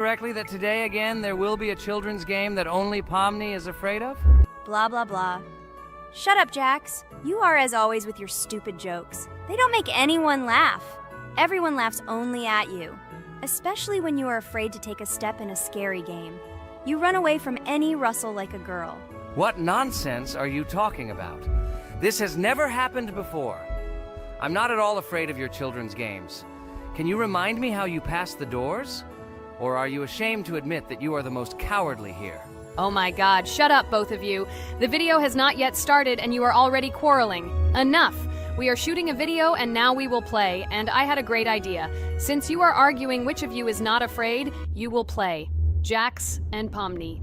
correctly that today again there will be a children's game that only Pomni is afraid of? Blah, blah, blah. Shut up, Jax. You are as always with your stupid jokes. They don't make anyone laugh. Everyone laughs only at you, especially when you are afraid to take a step in a scary game. You run away from any rustle like a girl. What nonsense are you talking about? This has never happened before. I'm not at all afraid of your children's games. Can you remind me how you passed the doors? Or are you ashamed to admit that you are the most cowardly here? Oh my god, shut up, both of you. The video has not yet started and you are already quarreling. Enough! We are shooting a video and now we will play, and I had a great idea. Since you are arguing which of you is not afraid, you will play. Jax and Pomni.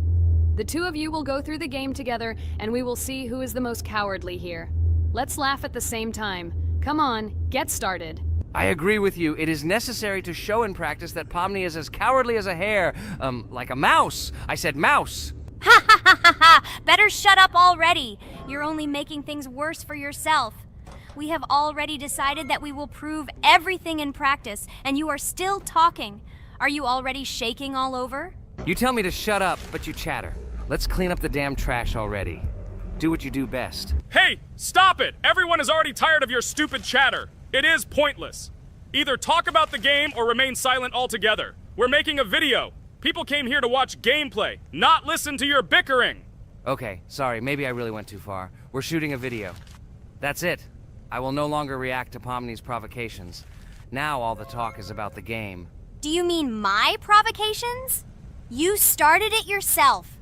The two of you will go through the game together and we will see who is the most cowardly here. Let's laugh at the same time. Come on, get started. I agree with you. It is necessary to show in practice that Pomni is as cowardly as a hare. Like a mouse. I said mouse. Ha ha ha ha ha! Better shut up already. You're only making things worse for yourself. We have already decided that we will prove everything in practice, and you are still talking. Are you already shaking all over? You tell me to shut up, but you chatter. Let's clean up the damn trash already. Do what you do best. Hey, stop it! Everyone is already tired of your stupid chatter. It is pointless. Either talk about the game or remain silent altogether. We're making a video. People came here to watch gameplay, not listen to your bickering. Okay, sorry, maybe I really went too far. We're shooting a video. That's it. I will no longer react to Pomni's provocations. Now all the talk is about the game. Do you mean my provocations? You started it yourself.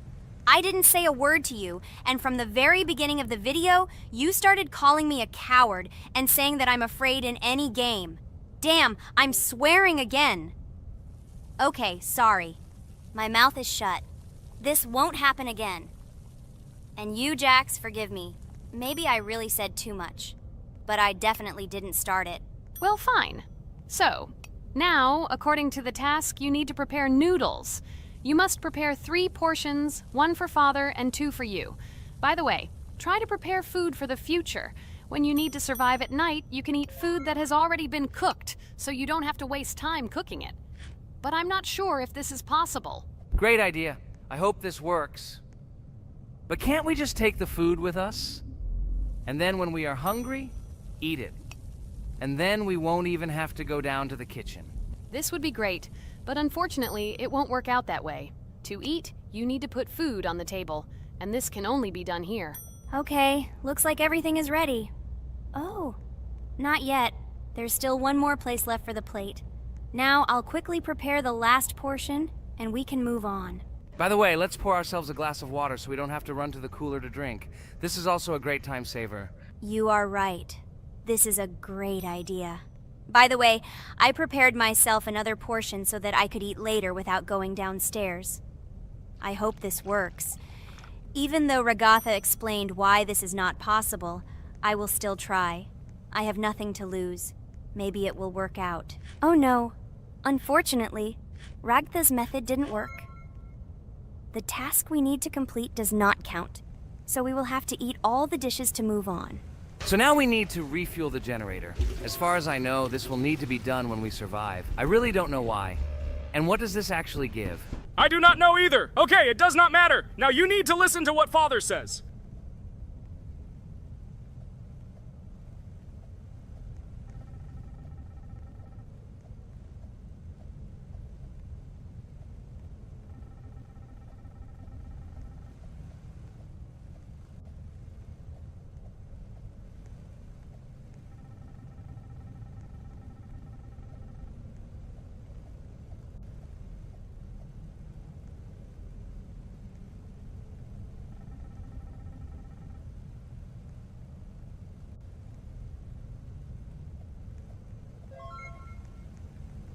I didn't say a word to you, and from the very beginning of the video, you started calling me a coward and saying that I'm afraid in any game. Damn, I'm swearing again. Okay, sorry. My mouth is shut. This won't happen again. And you, Jax, forgive me. Maybe I really said too much, but I definitely didn't start it. Well, fine. So, now, according to the task, you need to prepare noodles. You must prepare 3 portions, 1 for Father and 2 for you. By the way, try to prepare food for the future. When you need to survive at night, you can eat food that has already been cooked, so you don't have to waste time cooking it. But I'm not sure if this is possible. Great idea. I hope this works. But can't we just take the food with us? And then when we are hungry, eat it. And then we won't even have to go down to the kitchen. This would be great, but unfortunately, it won't work out that way. To eat, you need to put food on the table, and this can only be done here. Okay, looks like everything is ready. Oh, not yet. There's still one more place left for the plate. Now I'll quickly prepare the last portion, and we can move on. By the way, let's pour ourselves a glass of water so we don't have to run to the cooler to drink. This is also a great time saver. You are right. This is a great idea. By the way, I prepared myself another portion so that I could eat later without going downstairs. I hope this works. Even though Ragatha explained why this is not possible, I will still try. I have nothing to lose. Maybe it will work out. Oh no. Unfortunately, Ragatha's method didn't work. The task we need to complete does not count, so we will have to eat all the dishes to move on. So now we need to refuel the generator. As far as I know, this will need to be done when we survive. I really don't know why. And what does this actually give? I do not know either. Okay, it does not matter. Now you need to listen to what Father says.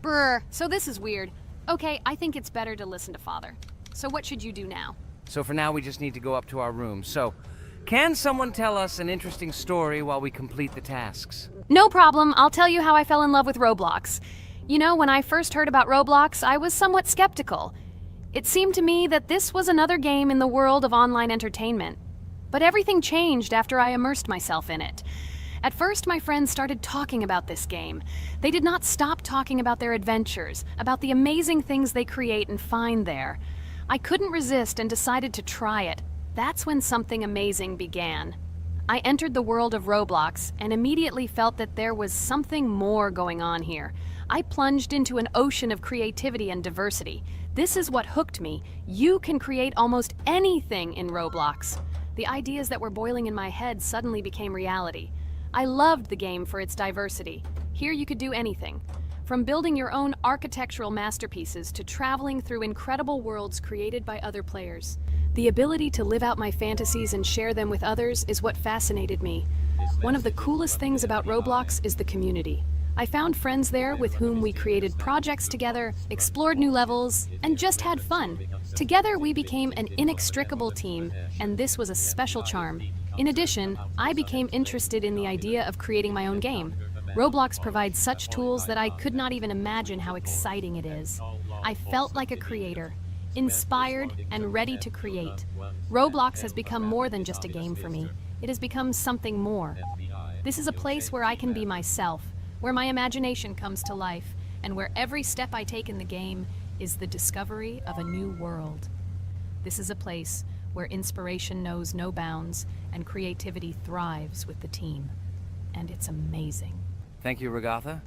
Brr, so this is weird. Okay, I think it's better to listen to Father. So what should you do now? So for now, we just need to go up to our room. So, can someone tell us an interesting story while we complete the tasks? No problem, I'll tell you how I fell in love with Roblox. You know, when I first heard about Roblox, I was somewhat skeptical. It seemed to me that this was another game in the world of online entertainment. But everything changed after I immersed myself in it. At first, my friends started talking about this game. They did not stop talking about their adventures, about the amazing things they create and find there. I couldn't resist and decided to try it. That's when something amazing began. I entered the world of Roblox and immediately felt that there was something more going on here. I plunged into an ocean of creativity and diversity. This is what hooked me. You can create almost anything in Roblox. The ideas that were boiling in my head suddenly became reality. I loved the game for its diversity. Here you could do anything. From building your own architectural masterpieces to traveling through incredible worlds created by other players. The ability to live out my fantasies and share them with others is what fascinated me. One of the coolest things about Roblox is the community. I found friends there with whom we created projects together, explored new levels, and just had fun. Together we became an inextricable team, and this was a special charm. In addition, I became interested in the idea of creating my own game. Roblox provides such tools that I could not even imagine how exciting it is. I felt like a creator, inspired and ready to create. Roblox has become more than just a game for me. It has become something more. This is a place where I can be myself, where my imagination comes to life, and where every step I take in the game is the discovery of a new world. This is a place where inspiration knows no bounds and creativity thrives with the team. And it's amazing. Thank you, Regatha.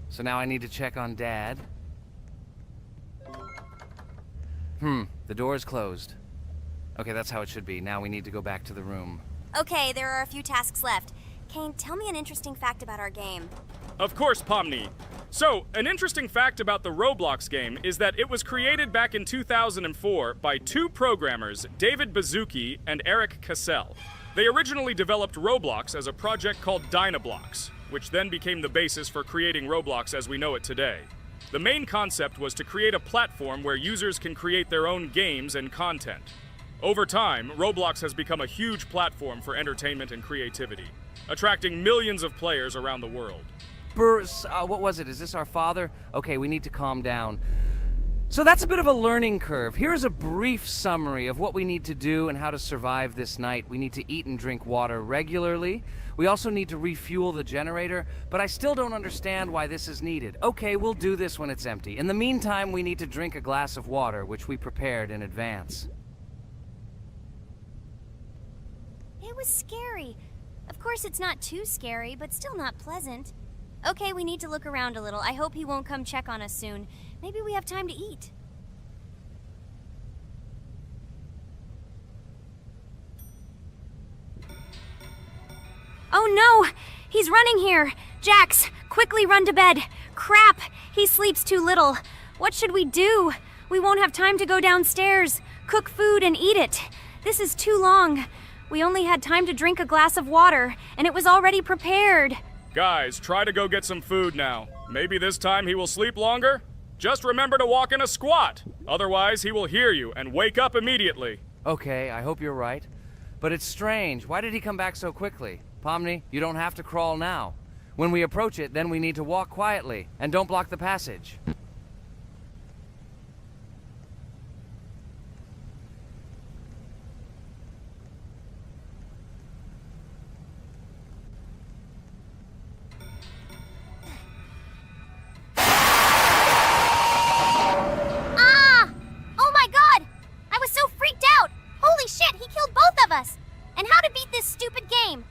So now I need to check on Dad. The door is closed. Okay, that's how it should be. Now we need to go back to the room. Okay, there are a few tasks left. Kane, tell me an interesting fact about our game. Of course, Pomni. So, an interesting fact about the Roblox game is that it was created back in 2004 by two programmers, David Baszucki and Eric Cassell. They originally developed Roblox as a project called Dynablocks, which then became the basis for creating Roblox as we know it today. The main concept was to create a platform where users can create their own games and content. Over time, Roblox has become a huge platform for entertainment and creativity, attracting millions of players around the world. What was it? Is this our father? Okay, we need to calm down. So that's a bit of a learning curve. Here's a brief summary of what we need to do and how to survive this night. We need to eat and drink water regularly. We also need to refuel the generator, but I still don't understand why this is needed. Okay, we'll do this when it's empty. In the meantime, we need to drink a glass of water, which we prepared in advance. It was scary. Of course, it's not too scary, but still not pleasant. Okay, we need to look around a little. I hope he won't come check on us soon. Maybe we have time to eat. Oh no! He's running here! Jax, quickly run to bed! Crap! He sleeps too little. What should we do? We won't have time to go downstairs, cook food, and eat it. This is too long. We only had time to drink a glass of water, and it was already prepared. Guys, try to go get some food now. Maybe this time he will sleep longer? Just remember to walk in a squat. Otherwise, he will hear you and wake up immediately. Okay, I hope you're right. But it's strange. Why did he come back so quickly? Pomni, you don't have to crawl now. When we approach it, then we need to walk quietly. And don't block the passage. And how to beat this stupid game.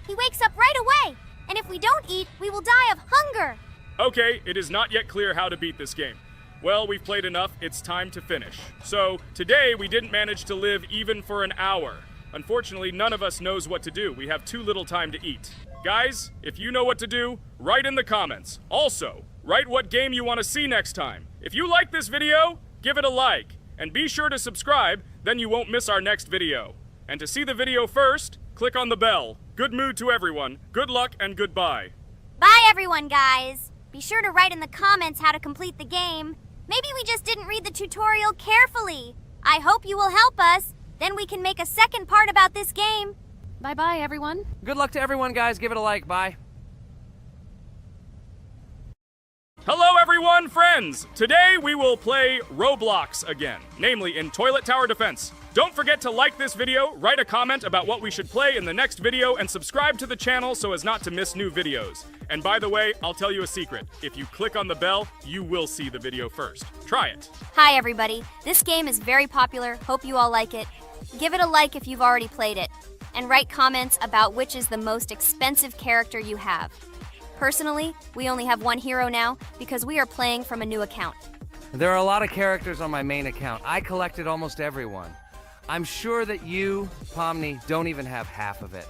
He wakes up right away, and if we don't eat, we will die of hunger. Okay, it is not yet clear how to beat this game. Well, we've played enough, it's time to finish. So, today we didn't manage to live even for an hour. Unfortunately, none of us knows what to do. We have too little time to eat. Guys, if you know what to do, write in the comments. Also, write what game you want to see next time. If you like this video, give it a like. And be sure to subscribe, then you won't miss our next video. And to see the video first, click on the bell. Good mood to everyone. Good luck and goodbye. Bye everyone, guys. Be sure to write in the comments how to complete the game. Maybe we just didn't read the tutorial carefully. I hope you will help us. Then we can make a second part about this game. Bye-bye, everyone. Good luck to everyone, guys. Give it a like. Bye. Hello everyone, friends! Today we will play Roblox again, namely in Toilet Tower Defense. Don't forget to like this video, write a comment about what we should play in the next video, and subscribe to the channel so as not to miss new videos. And by the way, I'll tell you a secret. If you click on the bell, you will see the video first. Try it. Hi, everybody. This game is very popular. Hope you all like it. Give it a like if you've already played it. And write comments about which is the most expensive character you have. Personally, we only have one hero now because we are playing from a new account. There are a lot of characters on my main account. I collected almost everyone. I'm sure that you, Pomni, don't even have half of it.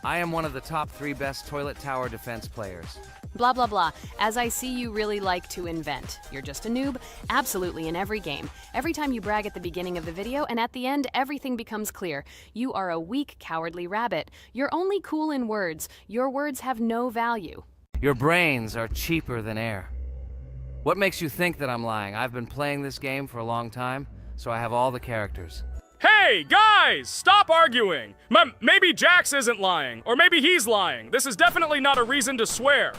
I am one of the top 3 best Toilet Tower Defense players. Blah, blah, blah. As I see you really like to invent. You're just a noob? Absolutely, in every game. Every time you brag at the beginning of the video, and at the end, everything becomes clear. You are a weak, cowardly rabbit. You're only cool in words. Your words have no value. Your brains are cheaper than air. What makes you think that I'm lying? I've been playing this game for a long time, so I have all the characters. Hey, guys! Stop arguing! Maybe Jax isn't lying, or maybe he's lying. This is definitely not a reason to swear.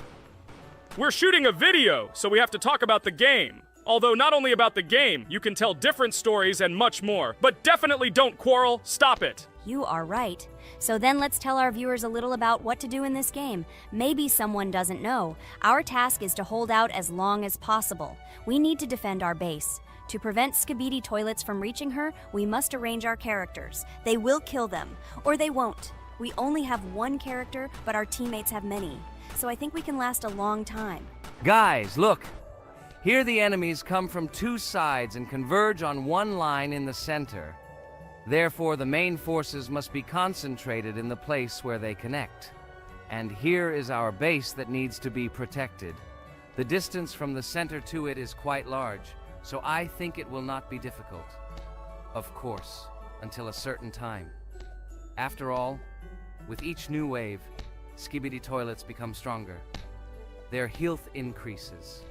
We're shooting a video, so we have to talk about the game. Although not only about the game, you can tell different stories and much more. But definitely don't quarrel. Stop it. You are right. So then let's tell our viewers a little about what to do in this game. Maybe someone doesn't know. Our task is to hold out as long as possible. We need to defend our base. To prevent Skibidi Toilets from reaching her, we must arrange our characters. They will kill them, or they won't. We only have one character, but our teammates have many. So I think we can last a long time. Guys, look! Here the enemies come from 2 sides and converge on one line in the center. Therefore, the main forces must be concentrated in the place where they connect. And here is our base that needs to be protected. The distance from the center to it is quite large, so I think it will not be difficult. Of course, until a certain time. After all, with each new wave, Skibidi Toilets become stronger. Their health increases,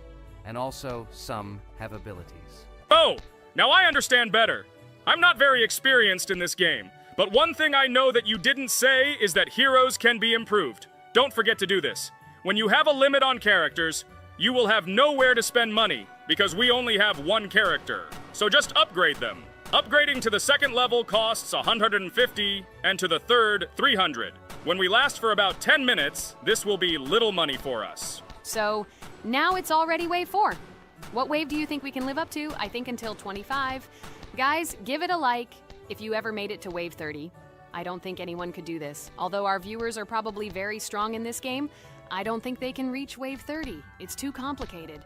and also some have abilities. Oh, now I understand better. I'm not very experienced in this game, but one thing I know that you didn't say is that heroes can be improved. Don't forget to do this. When you have a limit on characters, you will have nowhere to spend money, because we only have one character. So just upgrade them. Upgrading to the 2nd level costs 150, and to the 3rd, 300. When we last for about 10 minutes, this will be little money for us. So, now it's already wave 4. What wave do you think we can live up to? I think until 25. Guys, give it a like if you ever made it to wave 30. I don't think anyone could do this. Although our viewers are probably very strong in this game, I don't think they can reach wave 30. It's too complicated.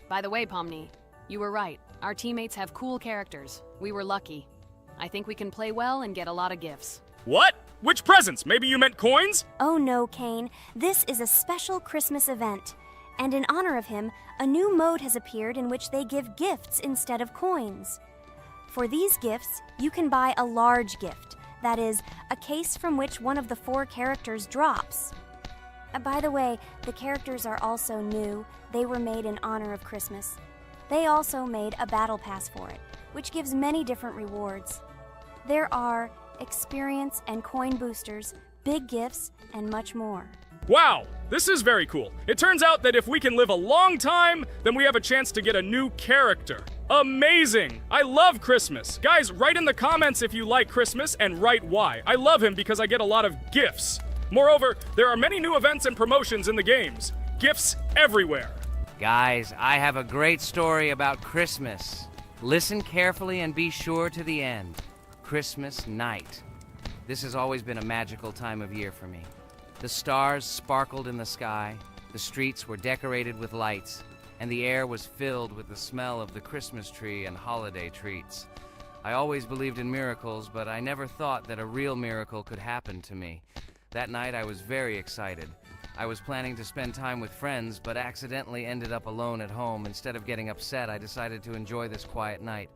By the way, Pomni, you were right. Our teammates have cool characters. We were lucky. I think we can play well and get a lot of gifts. What? Which presents? Maybe you meant coins? Oh no, Kane. This is a special Christmas event. And in honor of him, a new mode has appeared in which they give gifts instead of coins. For these gifts, you can buy a large gift. That is, a case from which one of the 4 characters drops. By the way, the characters are also new. They were made in honor of Christmas. They also made a battle pass for it, which gives many different rewards. There are experience and coin boosters, big gifts, and much more. Wow, this is very cool. It turns out that if we can live a long time, then we have a chance to get a new character. Amazing! I love Christmas. Guys, write in the comments if you like Christmas and write why. I love him because I get a lot of gifts. Moreover, there are many new events and promotions in the games. Gifts everywhere. Guys, I have a great story about Christmas. Listen carefully and be sure to the end. Christmas night. This has always been a magical time of year for me. The stars sparkled in the sky, the streets were decorated with lights, and the air was filled with the smell of the Christmas tree and holiday treats. I always believed in miracles, but I never thought that a real miracle could happen to me. That night I was very excited. I was planning to spend time with friends, but accidentally ended up alone at home. Instead of getting upset, I decided to enjoy this quiet night.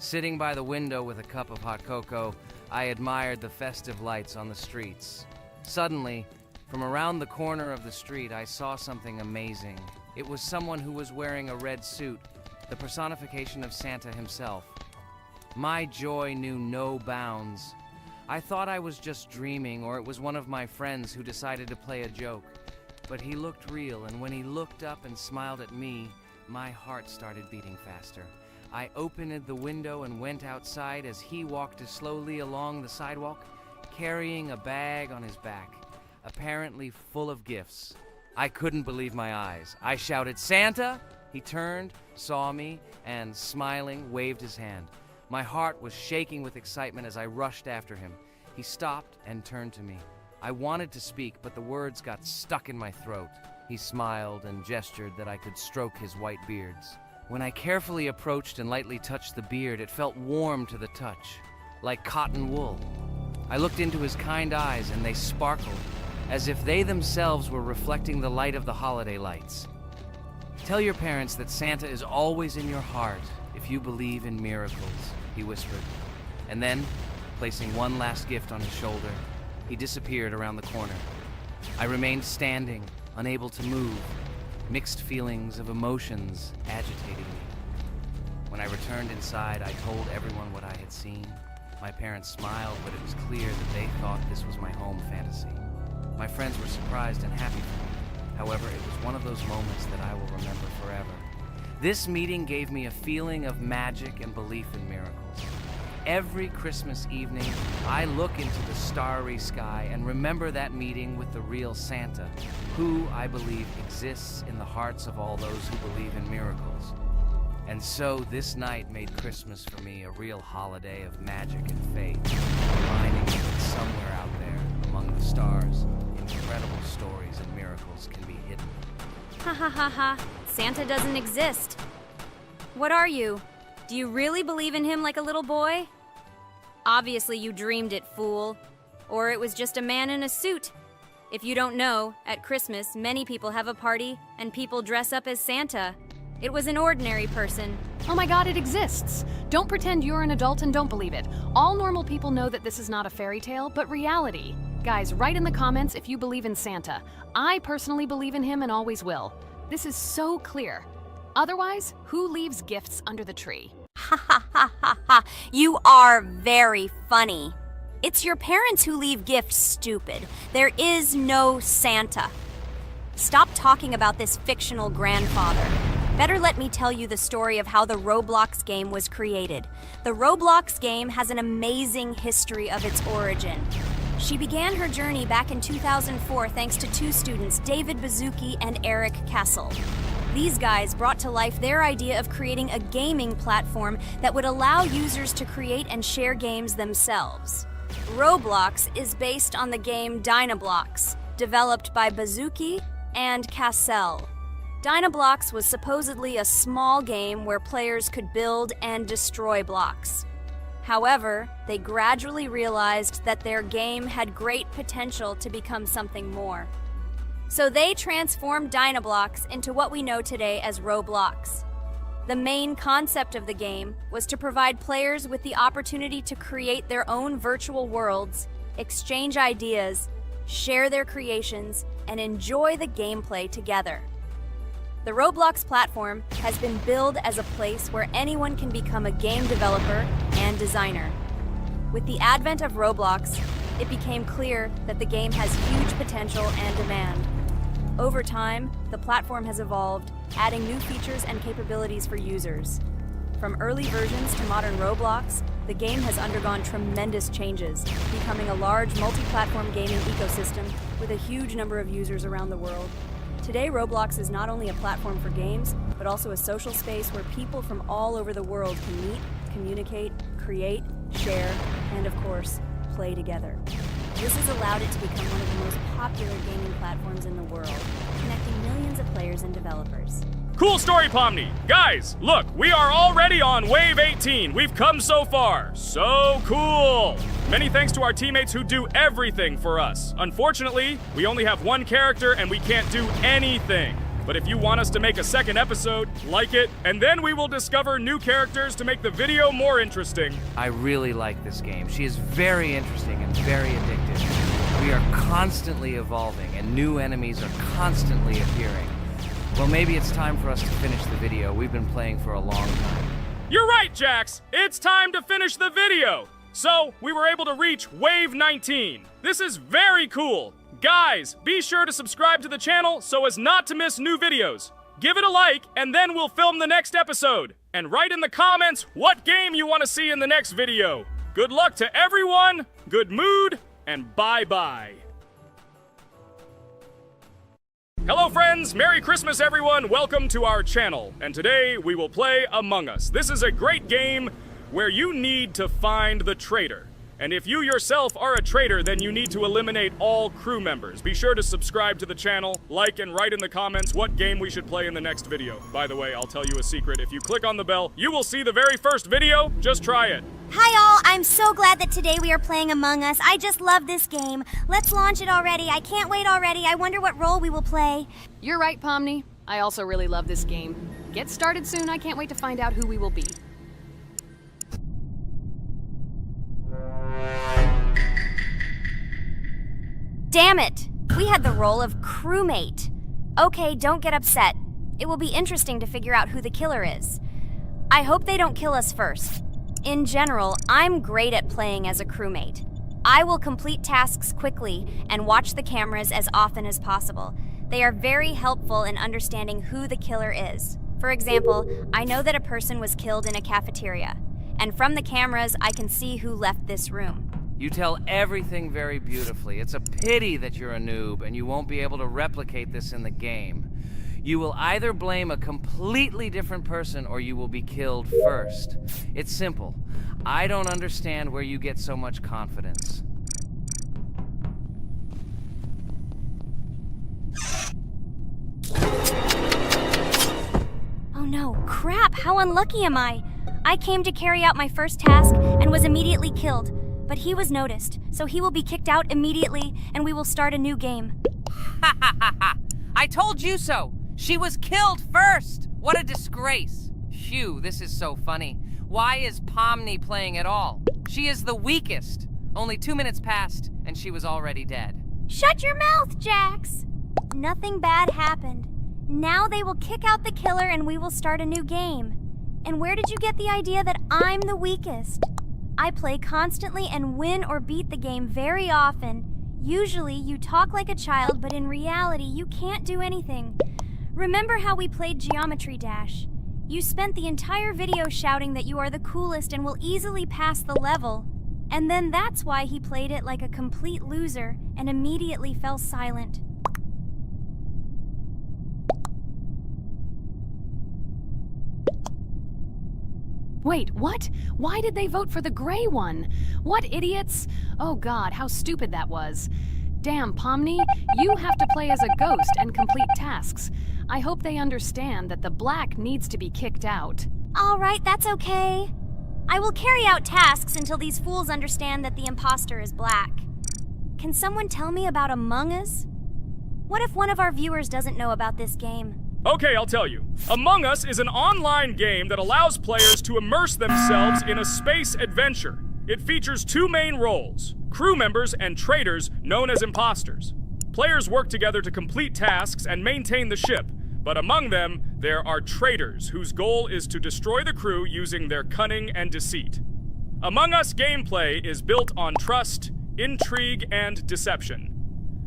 Sitting by the window with a cup of hot cocoa, I admired the festive lights on the streets. Suddenly, from around the corner of the street, I saw something amazing. It was someone who was wearing a red suit, the personification of Santa himself. My joy knew no bounds. I thought I was just dreaming, or it was one of my friends who decided to play a joke. but he looked real, and when he looked up and smiled at me, my heart started beating faster. I opened the window and went outside as he walked slowly along the sidewalk, carrying a bag on his back, apparently full of gifts. I couldn't believe my eyes. I shouted, "Santa!" He turned, saw me, and smiling, waved his hand. My heart was shaking with excitement as I rushed after him. He stopped and turned to me. I wanted to speak, but the words got stuck in my throat. He smiled and gestured that I could stroke his white beards. When I carefully approached and lightly touched the beard, it felt warm to the touch, like cotton wool. I looked into his kind eyes, and they sparkled, as if they themselves were reflecting the light of the holiday lights. "Tell your parents that Santa is always in your heart if you believe in miracles," he whispered. And then, placing one last gift on his shoulder, he disappeared around the corner. I remained standing, unable to move, mixed feelings of emotions agitating me. When I returned inside, I told everyone what I had seen. My parents smiled, but it was clear that they thought this was my home fantasy. My friends were surprised and happy for me. However, it was one of those moments that I will remember forever. This meeting gave me a feeling of magic and belief in miracles. Every Christmas evening, I look into the starry sky and remember that meeting with the real Santa, who, I believe, exists in the hearts of all those who believe in miracles. And so this night made Christmas for me a real holiday of magic and faith, reminding me that somewhere out there, among the stars, incredible stories and miracles can be hidden. Ha ha ha ha. Santa doesn't exist. What are you? Do you really believe in him like a little boy? Obviously you dreamed it, fool. Or it was just a man in a suit. If you don't know, at Christmas, many people have a party and people dress up as Santa. It was an ordinary person. Oh my god, it exists! Don't pretend you're an adult and don't believe it. All normal people know that this is not a fairy tale, but reality. Guys, write in the comments if you believe in Santa. I personally believe in him and always will. This is so clear. Otherwise, who leaves gifts under the tree? Ha ha ha ha ha. You are very funny. It's your parents who leave gifts, stupid. There is no Santa. Stop talking about this fictional grandfather. Better let me tell you the story of how the Roblox game was created. The Roblox game has an amazing history of its origin. She began her journey back in 2004 thanks to two students, David Bazuki and Eric Castle. These guys brought to life their idea of creating a gaming platform that would allow users to create and share games themselves. Roblox is based on the game Dynablox, developed by Bazuki and Cassell. Dynablox was supposedly a small game where players could build and destroy blocks. However, they gradually realized that their game had great potential to become something more. So they transformed Dynablox into what we know today as Roblox. The main concept of the game was to provide players with the opportunity to create their own virtual worlds, exchange ideas, share their creations, and enjoy the gameplay together. The Roblox platform has been billed as a place where anyone can become a game developer and designer. With the advent of Roblox, it became clear that the game has huge potential and demand. Over time, the platform has evolved, adding new features and capabilities for users. From early versions to modern Roblox, the game has undergone tremendous changes, becoming a large multi-platform gaming ecosystem with a huge number of users around the world. Today, Roblox is not only a platform for games, but also a social space where people from all over the world can meet, communicate, create, share, and of course, play together. This has allowed it to become one of the most popular gaming platforms in the world, connecting millions of players and developers. Cool story, Pomni. Guys, look, we are already on Wave 18. We've come so far. So cool. Many thanks to our teammates who do everything for us. Unfortunately, we only have one character and we can't do anything. But if you want us to make a second episode, like it, and then we will discover new characters to make the video more interesting. I really like this game. She is very interesting and very addictive. We are constantly evolving and new enemies are constantly appearing. Well, maybe it's time for us to finish the video. We've been playing for a long time. You're right, Jax. It's time to finish the video. So, we were able to reach Wave 19. This is very cool. Guys, be sure to subscribe to the channel so as not to miss new videos. Give it a like, and then we'll film the next episode. And write in the comments what game you want to see in the next video. Good luck to everyone, good mood, and bye-bye. Hello friends, Merry Christmas everyone, welcome to our channel. And today we will play Among Us. This is a great game where you need to find the traitor. And if you yourself are a traitor, then you need to eliminate all crew members. Be sure to subscribe to the channel, like and write in the comments what game we should play in the next video. By the way, I'll tell you a secret. If you click on the bell, you will see the very first video. Just try it. Hi all, I'm so glad that today we are playing Among Us. I just love this game. Let's launch it already. I can't wait already. I wonder what role we will play. You're right, Pomni. I also really love this game. Get started soon. I can't wait to find out who we will be. Damn it! We had the role of crewmate. Okay, don't get upset. It will be interesting to figure out who the killer is. I hope they don't kill us first. In general, I'm great at playing as a crewmate. I will complete tasks quickly and watch the cameras as often as possible. They are very helpful in understanding who the killer is. For example, I know that a person was killed in a cafeteria, and from the cameras, I can see who left this room. You tell everything very beautifully. It's a pity that you're a noob and you won't be able to replicate this in the game. You will either blame a completely different person or you will be killed first. It's simple. I don't understand where you get so much confidence. Oh no, crap, how unlucky am I? I came to carry out my first task and was immediately killed. But he was noticed, so he will be kicked out immediately, and we will start a new game. Ha ha ha ha! I told you so! She was killed first! What a disgrace! Phew, this is so funny. Why is Pomni playing at all? She is the weakest. Only 2 minutes passed, and she was already dead. Shut your mouth, Jax! Nothing bad happened. Now they will kick out the killer, and we will start a new game. And where did you get the idea that I'm the weakest? I play constantly and win or beat the game very often. Usually, you talk like a child, but in reality, you can't do anything. Remember how we played Geometry Dash? You spent the entire video shouting that you are the coolest and will easily pass the level. And then that's why he played it like a complete loser and immediately fell silent. Wait, what? Why did they vote for the gray one? What idiots? Oh god, how stupid that was. Damn, Pomni, you have to play as a ghost and complete tasks. I hope they understand that the black needs to be kicked out. All right, that's okay. I will carry out tasks until these fools understand that the imposter is black. Can someone tell me about Among Us? What if one of our viewers doesn't know about this game? Okay, I'll tell you. Among Us is an online game that allows players to immerse themselves in a space adventure. It features 2 main roles, crew members and traitors known as imposters. Players work together to complete tasks and maintain the ship, but among them, there are traitors whose goal is to destroy the crew using their cunning and deceit. Among Us gameplay is built on trust, intrigue, and deception.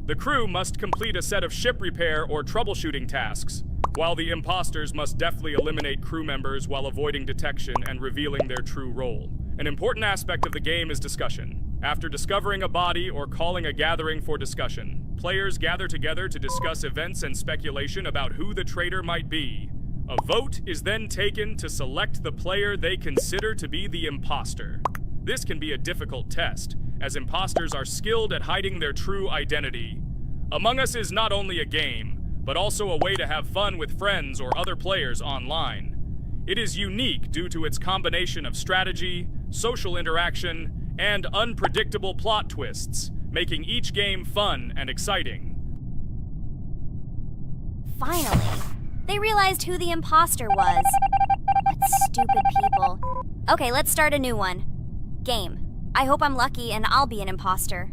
The crew must complete a set of ship repair or troubleshooting tasks, while the imposters must deftly eliminate crew members while avoiding detection and revealing their true role. An important aspect of the game is discussion. After discovering a body or calling a gathering for discussion, players gather together to discuss events and speculation about who the traitor might be. A vote is then taken to select the player they consider to be the imposter. This can be a difficult test, as imposters are skilled at hiding their true identity. Among Us is not only a game, but also a way to have fun with friends or other players online. It is unique due to its combination of strategy, social interaction, and unpredictable plot twists, making each game fun and exciting. Finally, they realized who the imposter was. What stupid people. Okay, let's start a new one. Game. I hope I'm lucky and I'll be an imposter.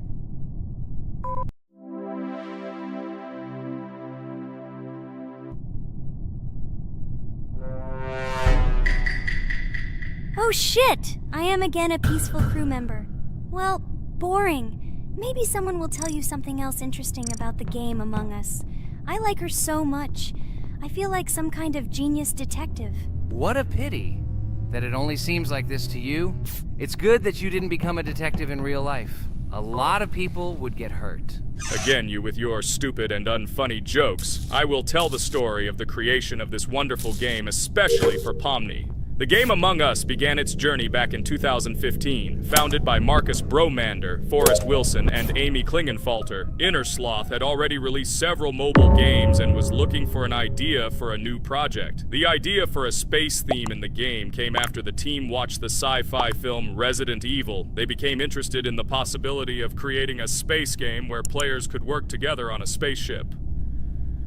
Oh shit! I am again a peaceful crew member. Well, boring. Maybe someone will tell you something else interesting about the game Among Us. I like her so much. I feel like some kind of genius detective. What a pity that it only seems like this to you. It's good that you didn't become a detective in real life. A lot of people would get hurt. Again, you with your stupid and unfunny jokes. I will tell the story of the creation of this wonderful game, especially for Pomni. The game Among Us began its journey back in 2015. Founded by Marcus Bromander, Forrest Wilson, and Amy Klingenfalter, Innersloth had already released several mobile games and was looking for an idea for a new project. The idea for a space theme in the game came after the team watched the sci-fi film Resident Evil. They became interested in the possibility of creating a space game where players could work together on a spaceship.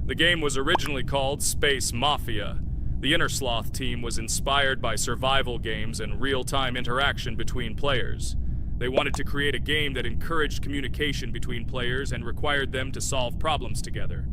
The game was originally called Space Mafia. The Innersloth team was inspired by survival games and real-time interaction between players. They wanted to create a game that encouraged communication between players and required them to solve problems together.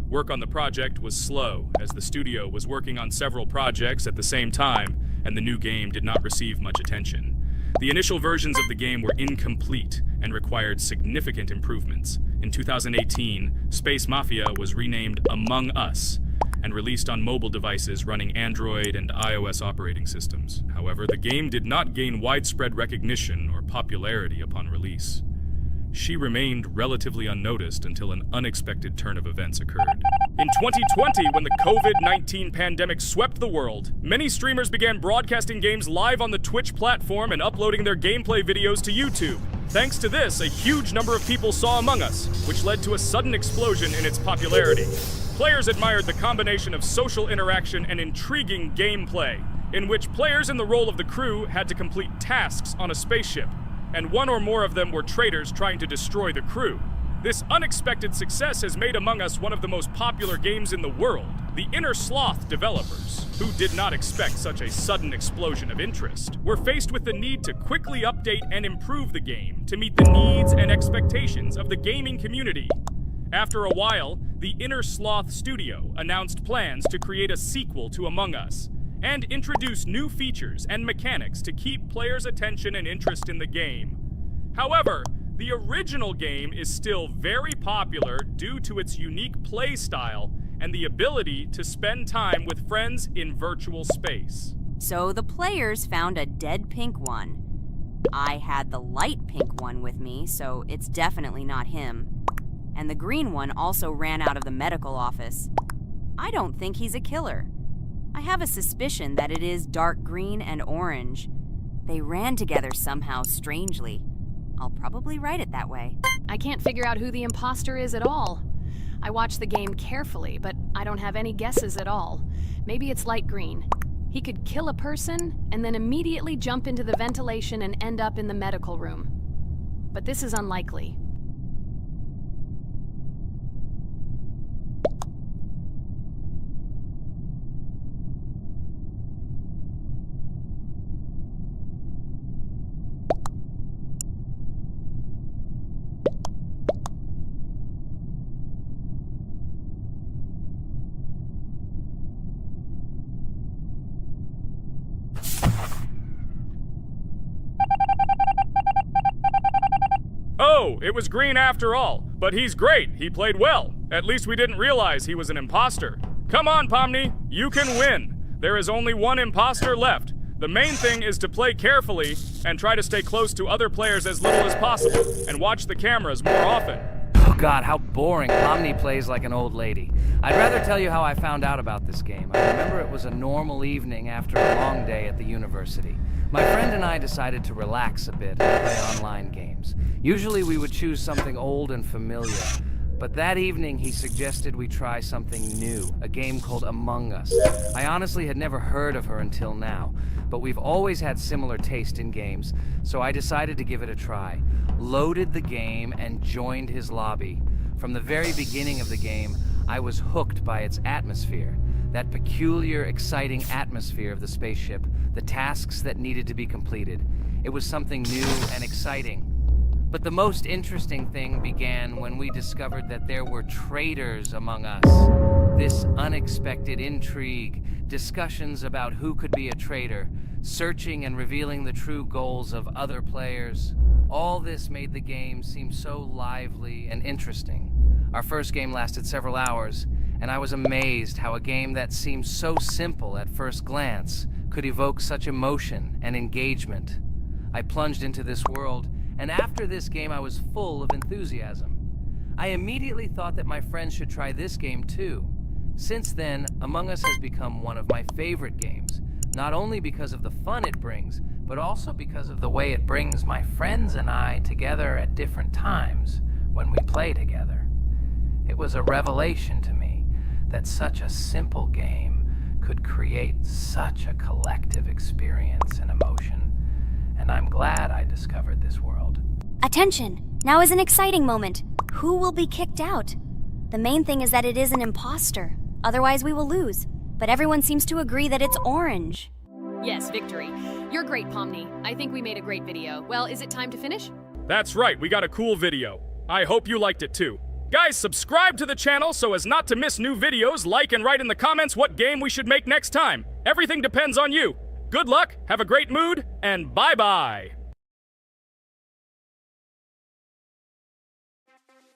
Work on the project was slow, as the studio was working on several projects at the same time, and the new game did not receive much attention. The initial versions of the game were incomplete and required significant improvements. In 2018, Space Mafia was renamed Among Us, and released on mobile devices running Android and iOS operating systems. However, the game did not gain widespread recognition or popularity upon release. She remained relatively unnoticed until an unexpected turn of events occurred. In 2020, when the COVID-19 pandemic swept the world, many streamers began broadcasting games live on the Twitch platform and uploading their gameplay videos to YouTube. Thanks to this, a huge number of people saw Among Us, which led to a sudden explosion in its popularity. Players admired the combination of social interaction and intriguing gameplay, in which players in the role of the crew had to complete tasks on a spaceship, and one or more of them were traitors trying to destroy the crew. This unexpected success has made Among Us one of the most popular games in the world. The Innersloth developers, who did not expect such a sudden explosion of interest, were faced with the need to quickly update and improve the game to meet the needs and expectations of the gaming community. After a while, the Innersloth studio announced plans to create a sequel to Among Us and introduce new features and mechanics to keep players' attention and interest in the game. However, the original game is still very popular due to its unique play style and the ability to spend time with friends in virtual space. So the players found a dead pink one. I had the light pink one with me, so it's definitely not him. And the green one also ran out of the medical office. I don't think he's a killer. I have a suspicion that it is dark green and orange. They ran together somehow strangely. I'll probably write it that way. I can't figure out who the imposter is at all. I watched the game carefully, but I don't have any guesses at all. Maybe it's light green. He could kill a person and then immediately jump into the ventilation and end up in the medical room. But this is unlikely. Oh, it was green after all. But he's great. He played well. At least we didn't realize he was an imposter. Come on, Pomni. You can win. There is only one imposter left. The main thing is to play carefully and try to stay close to other players as little as possible and watch the cameras more often. Oh God, how boring. Pomni plays like an old lady. I'd rather tell you how I found out about this game. I remember it was a normal evening after a long day at the university. My friend and I decided to relax a bit and play online games. Usually we would choose something old and familiar, but that evening he suggested we try something new, a game called Among Us. I honestly had never heard of her until now, but we've always had similar taste in games, so I decided to give it a try. Loaded the game and joined his lobby. From the very beginning of the game, I was hooked by its atmosphere. That peculiar, exciting atmosphere of the spaceship, the tasks that needed to be completed. It was something new and exciting. But the most interesting thing began when we discovered that there were traitors among us. This unexpected intrigue, discussions about who could be a traitor, searching and revealing the true goals of other players. All this made the game seem so lively and interesting. Our first game lasted several hours, and I was amazed how a game that seemed so simple at first glance could evoke such emotion and engagement. I plunged into this world, and after this game I was full of enthusiasm. I immediately thought that my friends should try this game too. Since then, Among Us has become one of my favorite games, not only because of the fun it brings, but also because of the way it brings my friends and I together at different times when we play together. It was a revelation to me that such a simple game could create such a collective experience and emotion, and I'm glad I discovered this world. Attention! Now is an exciting moment. Who will be kicked out? The main thing is that it is an imposter. Otherwise we will lose. But everyone seems to agree that it's orange. Yes, victory. You're great, Pomni. I think we made a great video. Well, is it time to finish? That's right, we got a cool video. I hope you liked it too. Guys, subscribe to the channel so as not to miss new videos, like and write in the comments what game we should make next time. Everything depends on you. Good luck, have a great mood, and bye-bye.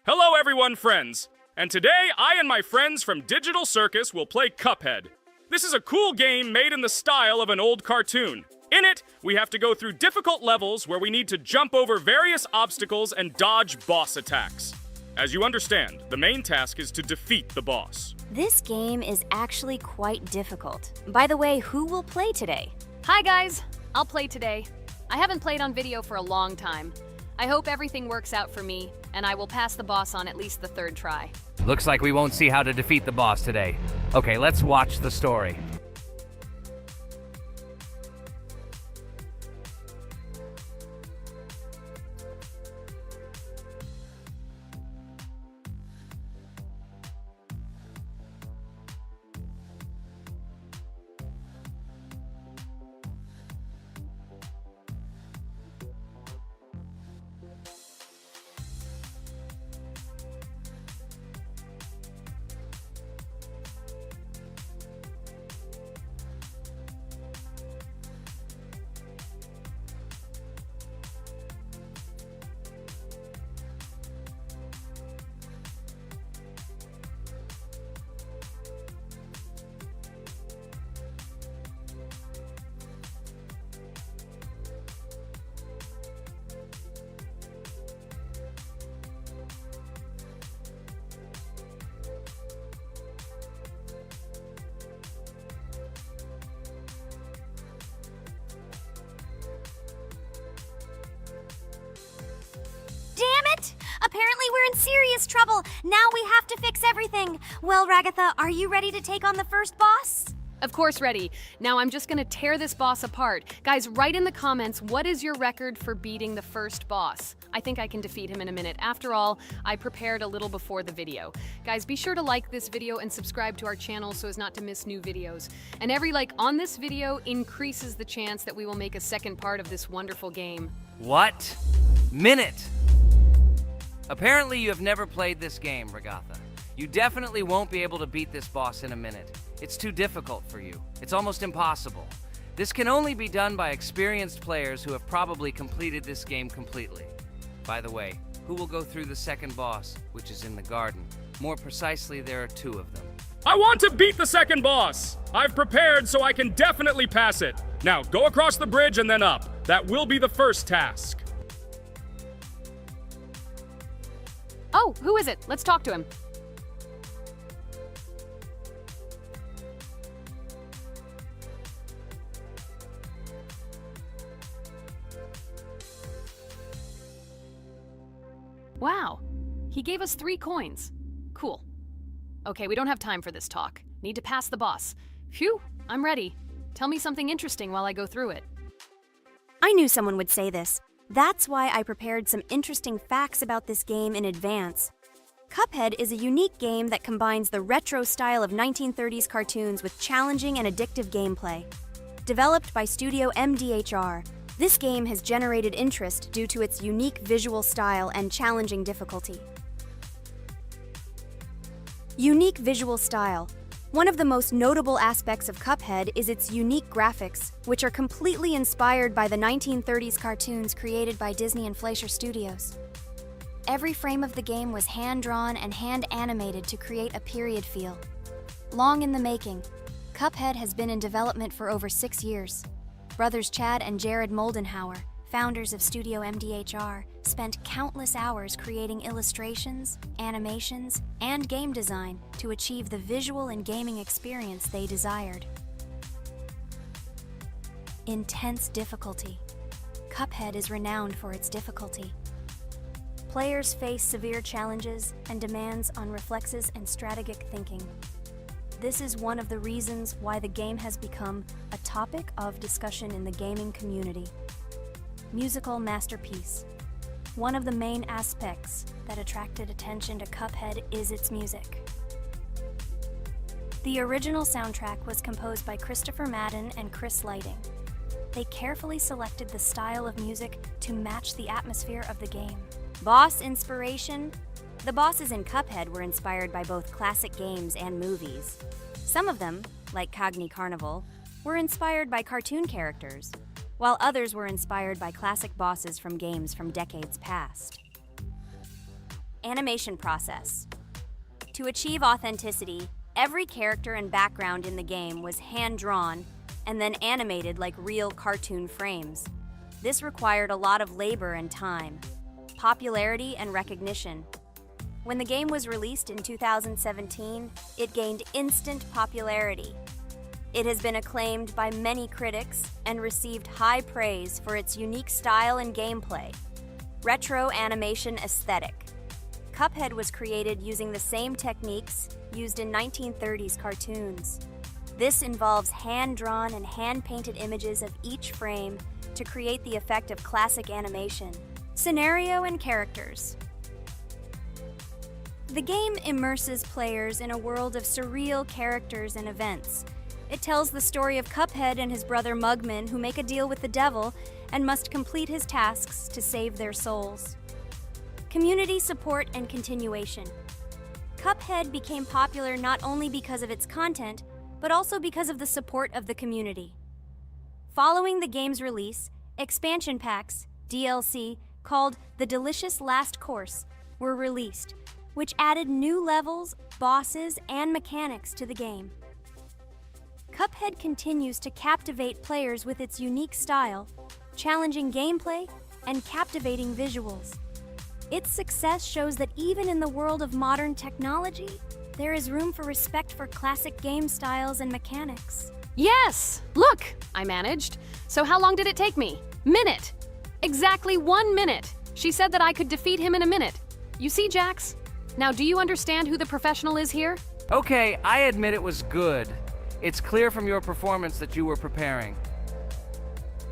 Hello everyone, friends. And today, I and my friends from Digital Circus will play Cuphead. This is a cool game made in the style of an old cartoon. In it, we have to go through difficult levels where we need to jump over various obstacles and dodge boss attacks. As you understand, the main task is to defeat the boss. This game is actually quite difficult. By the way, who will play today? Hi guys, I'll play today. I haven't played on video for a long time. I hope everything works out for me, and I will pass the boss on at least the third try. Looks like we won't see how to defeat the boss today. Okay, let's watch the story. Apparently we're in serious trouble. Now we have to fix everything. Well, Ragatha, are you ready to take on the first boss? Of course, ready. Now I'm just gonna tear this boss apart. Guys, write in the comments, what is your record for beating the first boss? I think I can defeat him in a minute. After all, I prepared a little before the video. Guys, be sure to like this video and subscribe to our channel so as not to miss new videos. And every like on this video increases the chance that we will make a second part of this wonderful game. What? Minute! Apparently you have never played this game, Ragatha. You definitely won't be able to beat this boss in a minute. It's too difficult for you. It's almost impossible. This can only be done by experienced players who have probably completed this game completely. By the way, who will go through the second boss, which is in the garden? More precisely, there are two of them. I want to beat the second boss! I've prepared so I can definitely pass it. Now, go across the bridge and then up. That will be the first task. Oh, who is it? Let's talk to him. Wow, he gave us 3 coins. Cool. Okay, we don't have time for this talk. Need to pass the boss. Phew, I'm ready. Tell me something interesting while I go through it. I knew someone would say this. That's why I prepared some interesting facts about this game in advance. Cuphead is a unique game that combines the retro style of 1930s cartoons with challenging and addictive gameplay. Developed by Studio MDHR, this game has generated interest due to its unique visual style and challenging difficulty. Unique visual style. One of the most notable aspects of Cuphead is its unique graphics, which are completely inspired by the 1930s cartoons created by Disney and Fleischer Studios. Every frame of the game was hand-drawn and hand-animated to create a period feel. Long in the making, Cuphead has been in development for over 6 years. Brothers Chad and Jared Moldenhauer, founders of Studio MDHR, spent countless hours creating illustrations, animations, and game design to achieve the visual and gaming experience they desired. Intense difficulty. Cuphead is renowned for its difficulty. Players face severe challenges and demands on reflexes and strategic thinking. This is one of the reasons why the game has become a topic of discussion in the gaming community. Musical masterpiece. One of the main aspects that attracted attention to Cuphead is its music. The original soundtrack was composed by Christopher Madden and Chris Lighting. They carefully selected the style of music to match the atmosphere of the game. Boss inspiration. The bosses in Cuphead were inspired by both classic games and movies. Some of them, like Cogni Carnival, were inspired by cartoon characters, while others were inspired by classic bosses from games from decades past. Animation process. To achieve authenticity, every character and background in the game was hand-drawn and then animated like real cartoon frames. This required a lot of labor and time, popularity and recognition. When the game was released in 2017, it gained instant popularity. It has been acclaimed by many critics and received high praise for its unique style and gameplay. Retro animation aesthetic. Cuphead was created using the same techniques used in 1930s cartoons. This involves hand-drawn and hand-painted images of each frame to create the effect of classic animation. Scenario and characters. The game immerses players in a world of surreal characters and events. It tells the story of Cuphead and his brother Mugman, who make a deal with the devil and must complete his tasks to save their souls. Community support and continuation. Cuphead became popular not only because of its content, but also because of the support of the community. Following the game's release, expansion packs, DLC, called The Delicious Last Course, were released, which added new levels, bosses, and mechanics to the game. Cuphead continues to captivate players with its unique style, challenging gameplay, and captivating visuals. Its success shows that even in the world of modern technology, there is room for respect for classic game styles and mechanics. Yes! Look! I managed. So how long did it take me? Minute! Exactly 1 minute! She said that I could defeat him in a minute. You see, Jax? Now, do you understand who the professional is here? Okay, I admit it was good. It's clear from your performance that you were preparing.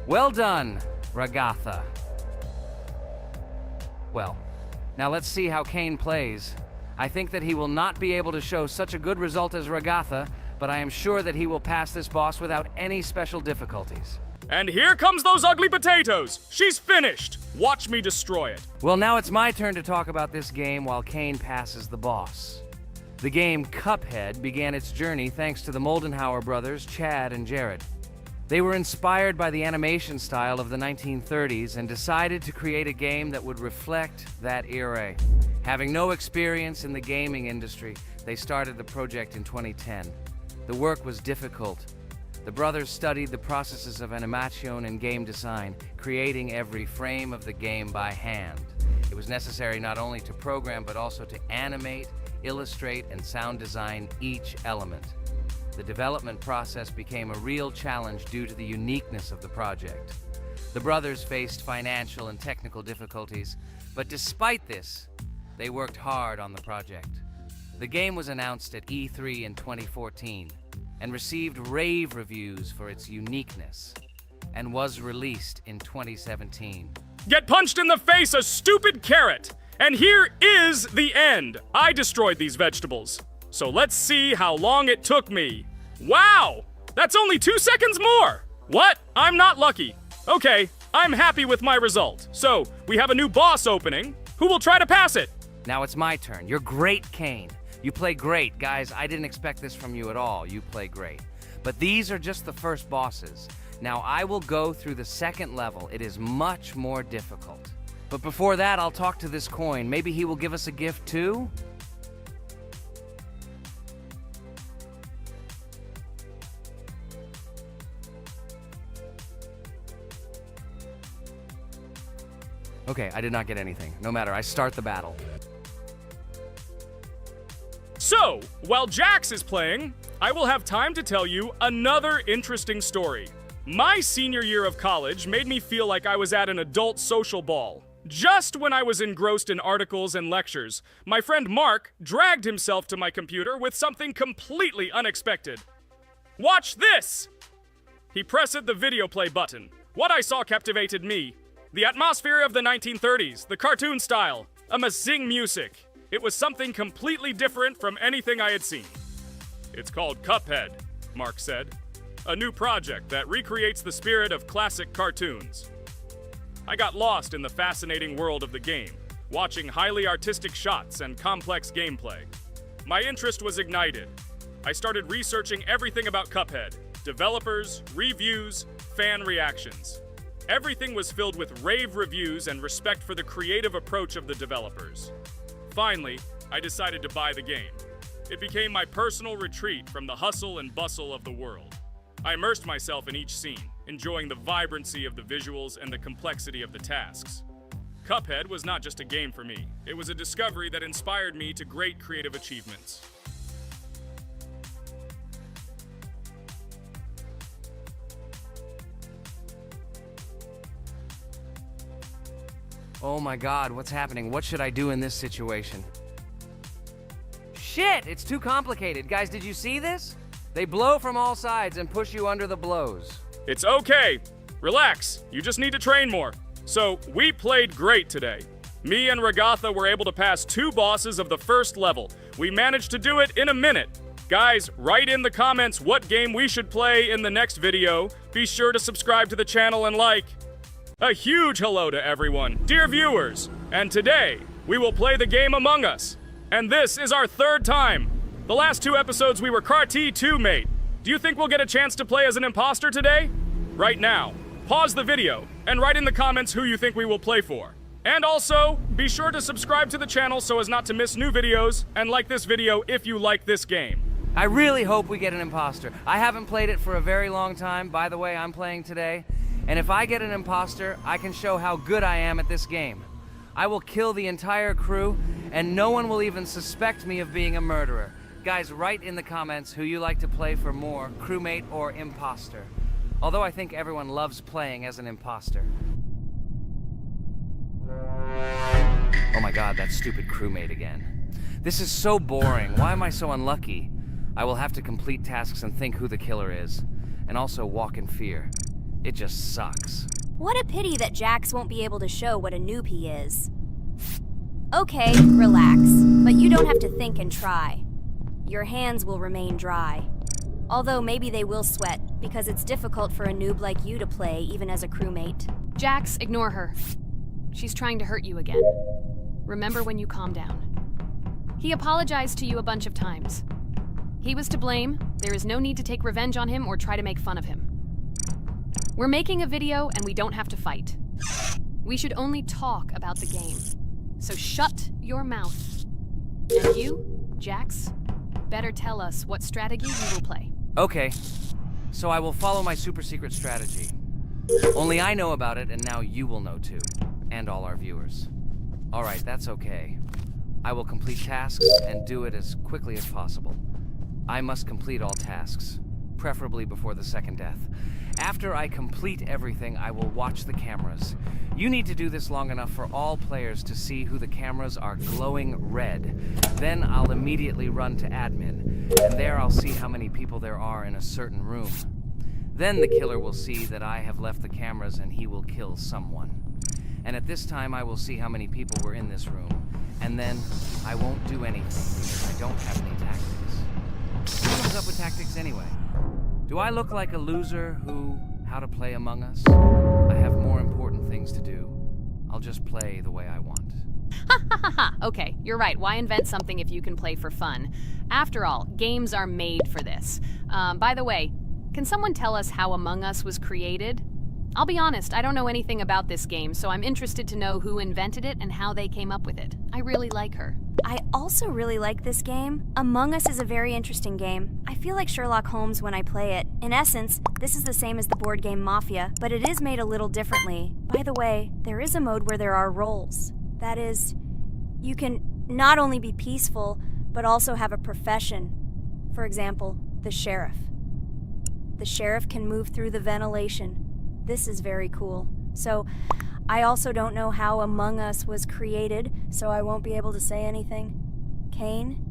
Well done, Ragatha. Well, now let's see how Kane plays. I think that he will not be able to show such a good result as Ragatha, but I am sure that he will pass this boss without any special difficulties. And here comes those ugly potatoes! She's finished! Watch me destroy it. Well, now it's my turn to talk about this game while Kane passes the boss. The game Cuphead began its journey thanks to the Moldenhauer brothers, Chad and Jared. They were inspired by the animation style of the 1930s and decided to create a game that would reflect that era. Having no experience in the gaming industry, they started the project in 2010. The work was difficult. The brothers studied the processes of animation and game design, creating every frame of the game by hand. It was necessary not only to program, but also to animate, illustrate, and sound design each element. The development process became a real challenge due to the uniqueness of the project. The brothers faced financial and technical difficulties, but despite this, they worked hard on the project. The game was announced at E3 in 2014 and received rave reviews for its uniqueness, and was released in 2017. Get punched in the face, a stupid carrot! And here is the end. I destroyed these vegetables. So let's see how long it took me. Wow! That's only 2 seconds more! What? I'm not lucky. Okay, I'm happy with my result. So, we have a new boss opening. Who will try to pass it? Now it's my turn. You're great, Kane. You play great, guys. I didn't expect this from you at all. You play great. But these are just the first bosses. Now I will go through the second level. It is much more difficult. But before that, I'll talk to this coin. Maybe he will give us a gift too? Okay, I did not get anything. No matter, I start the battle. So, while Jax is playing, I will have time to tell you another interesting story. My senior year of college made me feel like I was at an adult social ball. Just when I was engrossed in articles and lectures, my friend Mark dragged himself to my computer with something completely unexpected. Watch this! He pressed the video play button. What I saw captivated me. The atmosphere of the 1930s, the cartoon style, amazing music. It was something completely different from anything I had seen. It's called Cuphead, Mark said. A new project that recreates the spirit of classic cartoons. I got lost in the fascinating world of the game, watching highly artistic shots and complex gameplay. My interest was ignited. I started researching everything about Cuphead, developers, reviews, fan reactions. Everything was filled with rave reviews and respect for the creative approach of the developers. Finally, I decided to buy the game. It became my personal retreat from the hustle and bustle of the world. I immersed myself in each scene, enjoying the vibrancy of the visuals and the complexity of the tasks. Cuphead was not just a game for me. It was a discovery that inspired me to great creative achievements. Oh my god, what's happening? What should I do in this situation? Shit, it's too complicated. Guys, did you see this? They blow from all sides and push you under the blows. It's okay. Relax. You just need to train more. So, we played great today. Me and Ragatha were able to pass 2 bosses of the first level. We managed to do it in a minute. Guys, write in the comments what game we should play in the next video. Be sure to subscribe to the channel and like. A huge hello to everyone, dear viewers. And today, we will play the game Among Us. And this is our 3rd time. The last 2 episodes we were CAR-T 2 mate. Do you think we'll get a chance to play as an imposter today? Right now, pause the video and write in the comments who you think we will play for. And also, be sure to subscribe to the channel so as not to miss new videos, and like this video if you like this game. I really hope we get an imposter. I haven't played it for a very long time. By the way, I'm playing today. And if I get an imposter, I can show how good I am at this game. I will kill the entire crew, and no one will even suspect me of being a murderer. Guys, write in the comments who you like to play for more, crewmate or imposter. Although I think everyone loves playing as an imposter. Oh my god, that stupid crewmate again. This is so boring. Why am I so unlucky? I will have to complete tasks and think who the killer is, and also walk in fear. It just sucks. What a pity that Jax won't be able to show what a noob he is. Okay, relax, but you don't have to think and try. Your hands will remain dry. Although maybe they will sweat, because it's difficult for a noob like you to play even as a crewmate. Jax, ignore her. She's trying to hurt you again. Remember when you calm down. He apologized to you a bunch of times. He was to blame. There is no need to take revenge on him or try to make fun of him. We're making a video and we don't have to fight. We should only talk about the game. So shut your mouth. And you, Jax, better tell us what strategy you will play. Okay, so I will follow my super secret strategy. Only I know about it, and now you will know too. And all our viewers. Alright, that's okay. I will complete tasks and do it as quickly as possible. I must complete all tasks, preferably before the second death. After I complete everything, I will watch the cameras. You need to do this long enough for all players to see who the cameras are glowing red. Then I'll immediately run to admin, and there I'll see how many people there are in a certain room. Then the killer will see that I have left the cameras and he will kill someone. And at this time I will see how many people were in this room. And then I won't do anything because I don't have any tactics. Who comes up with tactics anyway? Do I look like a loser who, how to play Among Us? I have more important things to do. I'll just play the way I want. Haha, okay, you're right. Why invent something if you can play for fun? After all, games are made for this. By the way, can someone tell us how Among Us was created? I'll be honest, I don't know anything about this game, so I'm interested to know who invented it and how they came up with it. I really like her. I also really like this game. Among Us is a very interesting game. I feel like Sherlock Holmes when I play it. In essence, this is the same as the board game Mafia, but it is made a little differently. By the way, there is a mode where there are roles. That is, you can not only be peaceful, but also have a profession. For example, the sheriff. The sheriff can move through the ventilation. This is very cool. So, I also don't know how Among Us was created, so I won't be able to say anything. Kane,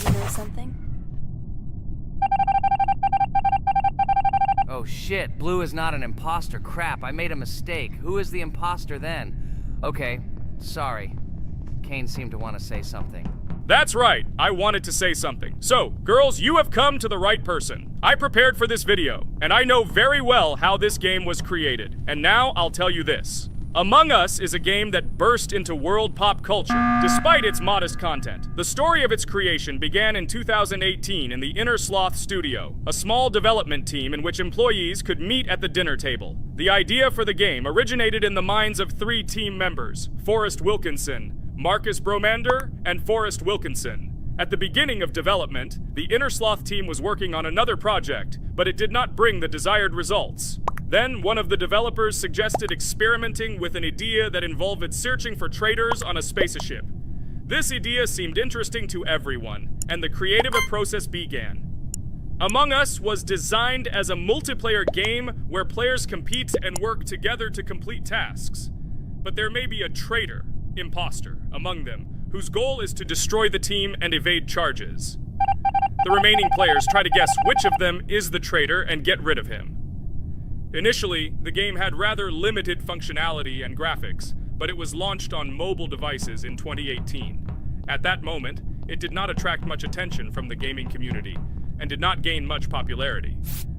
you know something? Oh shit, Blue is not an imposter. Crap, I made a mistake. Who is the imposter then? Okay, sorry. Kane seemed to want to say something. That's right, I wanted to say something. So, girls, you have come to the right person. I prepared for this video, and I know very well how this game was created. And now I'll tell you this. Among Us is a game that burst into world pop culture, despite its modest content. The story of its creation began in 2018 in the Inner Sloth Studio, a small development team in which employees could meet at the dinner table. The idea for the game originated in the minds of 3 team members, Forrest Wilkinson, Marcus Bromander, and Forrest Wilkinson. At the beginning of development, the Inner Sloth team was working on another project, but it did not bring the desired results. Then, one of the developers suggested experimenting with an idea that involved searching for traitors on a spaceship. This idea seemed interesting to everyone, and the creative process began. Among Us was designed as a multiplayer game where players compete and work together to complete tasks. But there may be a traitor, imposter, among them, whose goal is to destroy the team and evade charges. The remaining players try to guess which of them is the traitor and get rid of him. Initially, the game had rather limited functionality and graphics, but it was launched on mobile devices in 2018. At that moment, it did not attract much attention from the gaming community, and did not gain much popularity.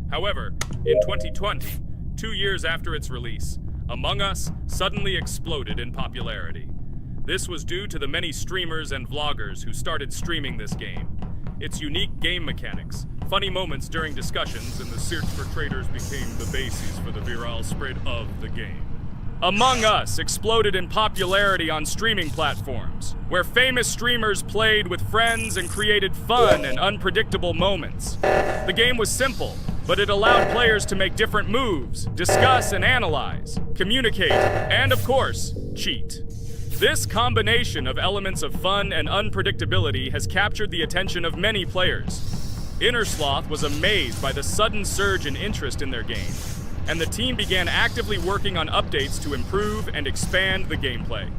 However, in 2020, 2 years after its release, Among Us suddenly exploded in popularity. This was due to the many streamers and vloggers who started streaming this game. Its unique game mechanics, funny moments during discussions, and the search for traitors became the basis for the viral spread of the game. Among Us exploded in popularity on streaming platforms, where famous streamers played with friends and created fun and unpredictable moments. The game was simple, but it allowed players to make different moves, discuss and analyze, communicate, and of course, cheat. This combination of elements of fun and unpredictability has captured the attention of many players. Inner Sloth was amazed by the sudden surge in interest in their game, and the team began actively working on updates to improve and expand the gameplay.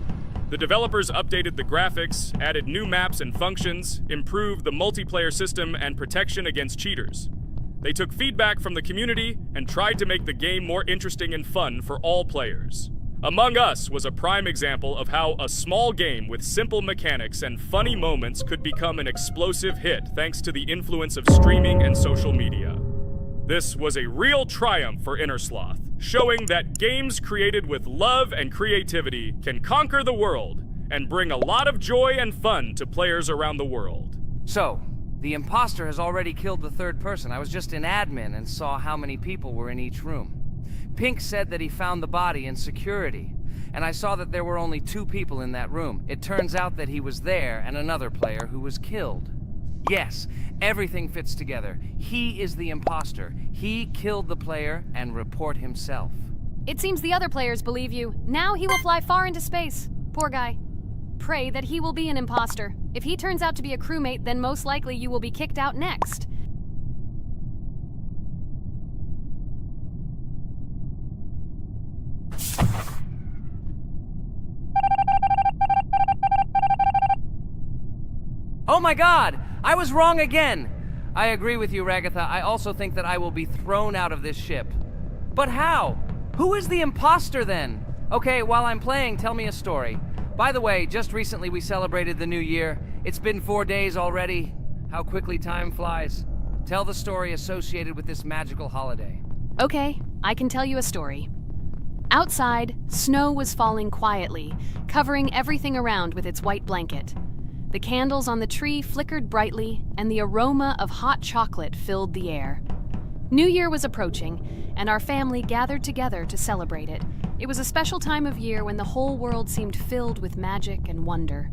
The developers updated the graphics, added new maps and functions, improved the multiplayer system and protection against cheaters. They took feedback from the community and tried to make the game more interesting and fun for all players. Among Us was a prime example of how a small game with simple mechanics and funny moments could become an explosive hit thanks to the influence of streaming and social media. This was a real triumph for Inner Sloth, showing that games created with love and creativity can conquer the world and bring a lot of joy and fun to players around the world. So, the imposter has already killed the third person. I was just in admin and saw how many people were in each room. Pink said that he found the body in security, and I saw that there were only 2 people in that room. It turns out that he was there and another player who was killed. Yes, everything fits together. He is the imposter. He killed the player and report himself. It seems the other players believe you. Now he will fly far into space. Poor guy. Pray that he will be an imposter. If he turns out to be a crewmate, then most likely you will be kicked out next. Oh my god! I was wrong again! I agree with you, Ragatha. I also think that I will be thrown out of this ship. But how? Who is the imposter then? Okay, while I'm playing, tell me a story. By the way, just recently we celebrated the new year. It's been 4 days already. How quickly time flies. Tell the story associated with this magical holiday. Okay, I can tell you a story. Outside, snow was falling quietly, covering everything around with its white blanket. The candles on the tree flickered brightly, and the aroma of hot chocolate filled the air. New Year was approaching, and our family gathered together to celebrate it. It was a special time of year when the whole world seemed filled with magic and wonder.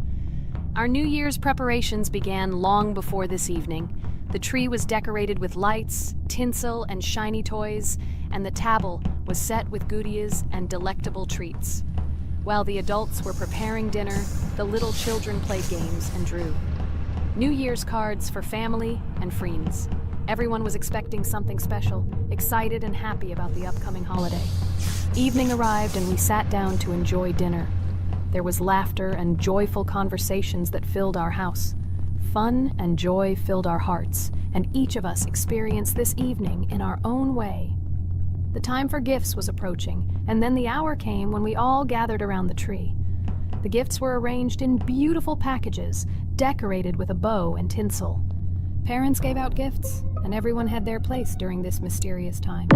Our New Year's preparations began long before this evening. The tree was decorated with lights, tinsel, and shiny toys, and the table was set with goodies and delectable treats. While the adults were preparing dinner, the little children played games and drew. New Year's cards for family and friends. Everyone was expecting something special, excited and happy about the upcoming holiday. Evening arrived and we sat down to enjoy dinner. There was laughter and joyful conversations that filled our house. Fun and joy filled our hearts, and each of us experienced this evening in our own way. The time for gifts was approaching, and then the hour came when we all gathered around the tree. The gifts were arranged in beautiful packages, decorated with a bow and tinsel. Parents gave out gifts, and everyone had their place during this mysterious time.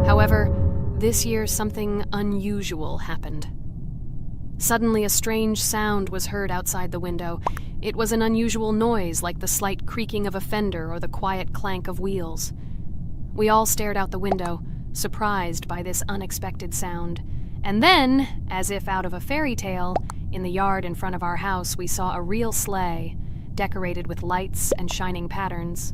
However, this year something unusual happened. Suddenly a strange sound was heard outside the window. It was an unusual noise, like the slight creaking of a fender or the quiet clank of wheels. We all stared out the window, surprised by this unexpected sound. And then, as if out of a fairy tale, in the yard in front of our house we saw a real sleigh, decorated with lights and shining patterns.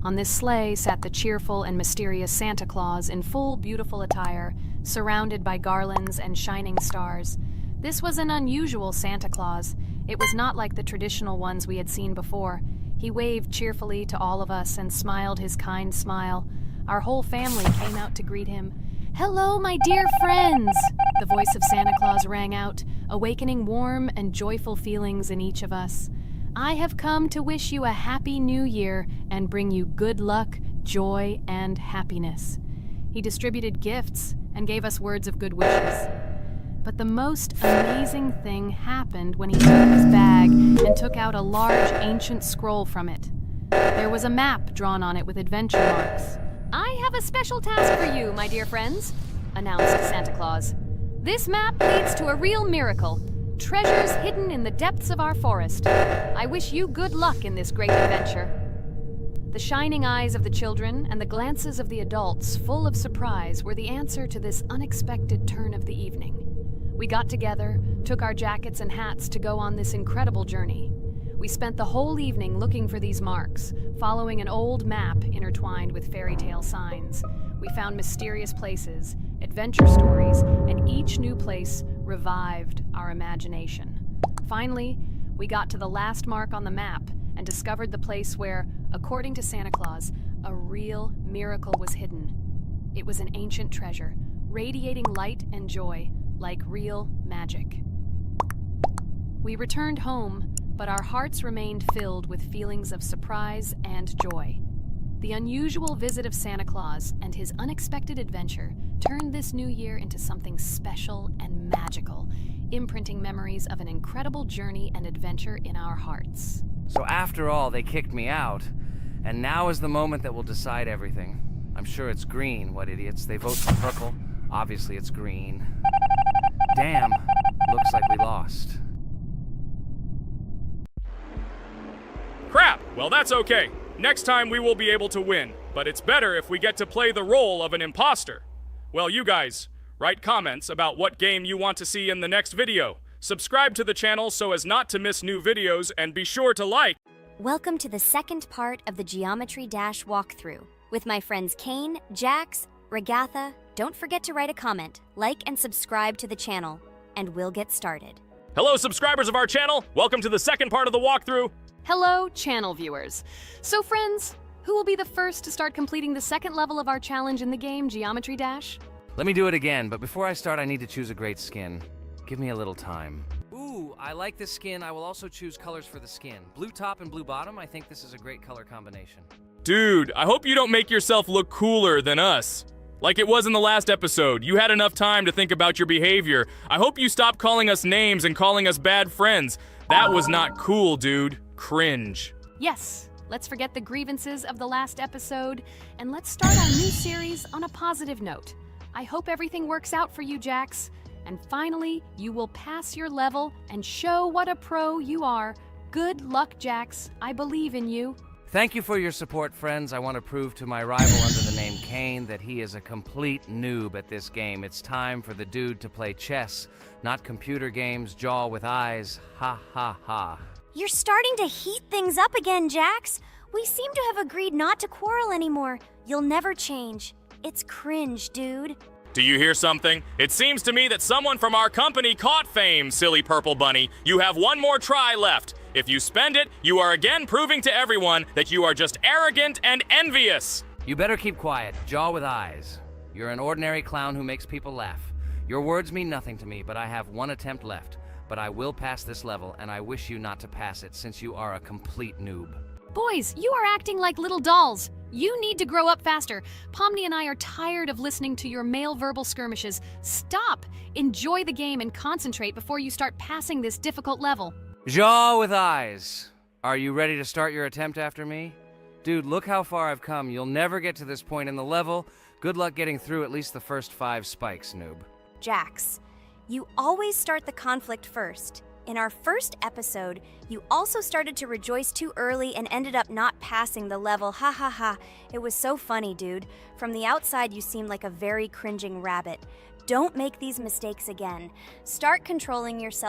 On this sleigh sat the cheerful and mysterious Santa Claus in full beautiful attire, surrounded by garlands and shining stars. This was an unusual Santa Claus. It was not like the traditional ones we had seen before. He waved cheerfully to all of us and smiled his kind smile. Our whole family came out to greet him. "Hello, my dear friends!" The voice of Santa Claus rang out, awakening warm and joyful feelings in each of us. "I have come to wish you a happy new year and bring you good luck, joy, and happiness." He distributed gifts and gave us words of good wishes. But the most amazing thing happened when he took his bag and took out a large ancient scroll from it. There was a map drawn on it with adventure marks. "I have a special task for you, my dear friends," announced Santa Claus. "This map leads to a real miracle. Treasures hidden in the depths of our forest. I wish you good luck in this great adventure." The shining eyes of the children and the glances of the adults, full of surprise, were the answer to this unexpected turn of the evening. We got together, took our jackets and hats to go on this incredible journey. We spent the whole evening looking for these marks, following an old map intertwined with fairy tale signs. We found mysterious places, adventure stories, and each new place revived our imagination. Finally, we got to the last mark on the map and discovered the place where, according to Santa Claus, a real miracle was hidden. It was an ancient treasure, radiating light and joy, like real magic. We returned home, but our hearts remained filled with feelings of surprise and joy. The unusual visit of Santa Claus and his unexpected adventure turned this new year into something special and magical, imprinting memories of an incredible journey and adventure in our hearts. So after all, they kicked me out, and now is the moment that will decide everything. I'm sure it's green, what idiots. They vote for purple. Obviously it's green. Damn, looks like we lost. Crap! Well, that's okay. Next time we will be able to win, but it's better if we get to play the role of an imposter. Well, you guys, write comments about what game you want to see in the next video. Subscribe to the channel so as not to miss new videos, and be sure to like. Welcome to the second part of the Geometry Dash walkthrough. With my friends Kane, Jax, Regatha, don't forget to write a comment, like, and subscribe to the channel, and we'll get started. Hello, subscribers of our channel. Welcome to the second part of the walkthrough. Hello, channel viewers. So friends, who will be the first to start completing the second level of our challenge in the game, Geometry Dash? Let me do it again, but before I start, I need to choose a great skin. Give me a little time. Ooh, I like this skin. I will also choose colors for the skin. Blue top and blue bottom. I think this is a great color combination. Dude, I hope you don't make yourself look cooler than us. Like it was in the last episode, you had enough time to think about your behavior. I hope you stop calling us names and calling us bad friends. That was not cool, dude. Cringe. Yes, let's forget the grievances of the last episode, and let's start our new series on a positive note. I hope everything works out for you, Jax. And finally, you will pass your level and show what a pro you are. Good luck, Jax. I believe in you. Thank you for your support, friends. I want to prove to my rival under the name Kane that he is a complete noob at this game. It's time for the dude to play chess, not computer games, jaw with eyes. Ha ha ha. You're starting to heat things up again, Jax. We seem to have agreed not to quarrel anymore. You'll never change. It's cringe, dude. Do you hear something? It seems to me that someone from our company caught fame, silly purple bunny. You have one more try left. If you spend it, you are again proving to everyone that you are just arrogant and envious. You better keep quiet, jaw with eyes. You're an ordinary clown who makes people laugh. Your words mean nothing to me, but I have one attempt left. But I will pass this level, and I wish you not to pass it since you are a complete noob. Boys, you are acting like little dolls. You need to grow up faster. Pomni and I are tired of listening to your male verbal skirmishes. Stop! Enjoy the game and concentrate before you start passing this difficult level. Jaw with eyes. Are you ready to start your attempt after me? Dude, look how far I've come. You'll never get to this point in the level. Good luck getting through at least the first 5 spikes, noob. Jax, you always start the conflict first. In our first episode, you also started to rejoice too early and ended up not passing the level. Ha ha ha. It was so funny, dude. From the outside, you seemed like a very cringing rabbit. Don't make these mistakes again. Start controlling yourself.